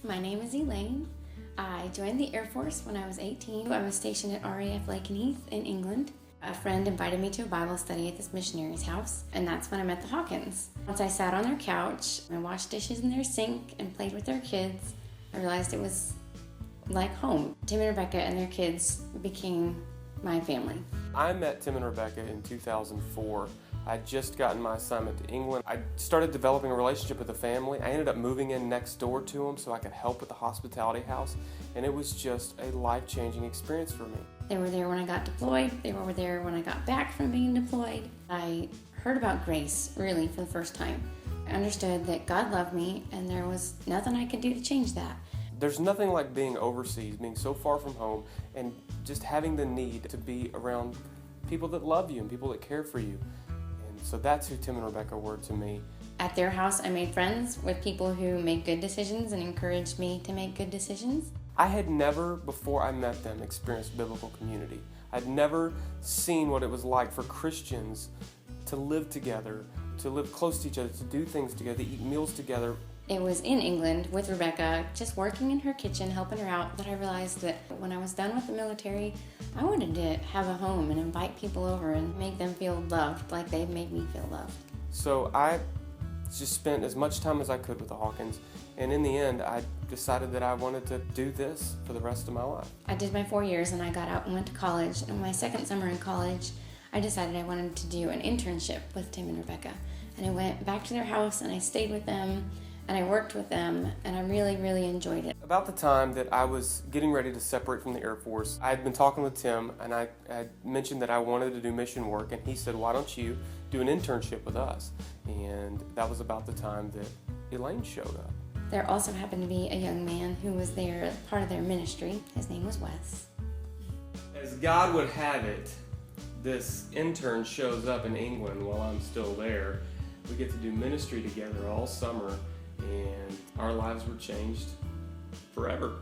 My name is Elaine. I joined the Air Force when I was 18. I was stationed at RAF Lakenheath in England. A friend invited me to a Bible study at this missionary's house, and that's when I met the Hawkins. Once I sat on their couch and washed dishes in their sink and played with their kids, I realized it was like home. Tim and Rebecca and their kids became my family. I met Tim and Rebecca in 2004. I'd just gotten my assignment to England. I started developing a relationship with the family. I ended up moving in next door to them so I could help with the hospitality house, and it was just a life-changing experience for me. They were there when I got deployed. They were there when I got back from being deployed. I heard about grace, really, for the first time. I understood that God loved me, and there was nothing I could do to change that. There's nothing like being overseas, being so far from home, and just having the need to be around people that love you and people that care for you. And so that's who Tim and Rebecca were to me. At their house, I made friends with people who made good decisions and encouraged me to make good decisions. I had never, before I met them, experienced biblical community. I'd never seen what it was like for Christians to live together, to live close to each other, to do things together, to eat meals together. It was in England with Rebecca, just working in her kitchen, helping her out, that I realized that when I was done with the military, I wanted to have a home and invite people over and make them feel loved like they made me feel loved. So I just spent as much time as I could with the Hawkins, and in the end, I decided that I wanted to do this for the rest of my life. I did my 4 years and I got out and went to college, and my second summer in college, I decided I wanted to do an internship with Tim and Rebecca. And I went back to their house and I stayed with them, and I worked with them, and I really, really enjoyed it. About the time that I was getting ready to separate from the Air Force, I had been talking with Tim, and I mentioned that I wanted to do mission work, and he said, why don't you do an internship with us? And that was about the time that Elaine showed up. There also happened to be a young man who was there, part of their ministry. His name was Wes. As God would have it, this intern shows up in England while I'm still there. We get to do ministry together all summer, and our lives were changed forever.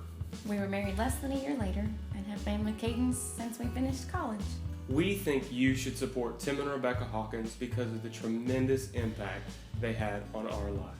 We were married less than a year later and have been with Cadence since we finished college. We think you should support Tim and Rebecca Hawkins because of the tremendous impact they had on our lives.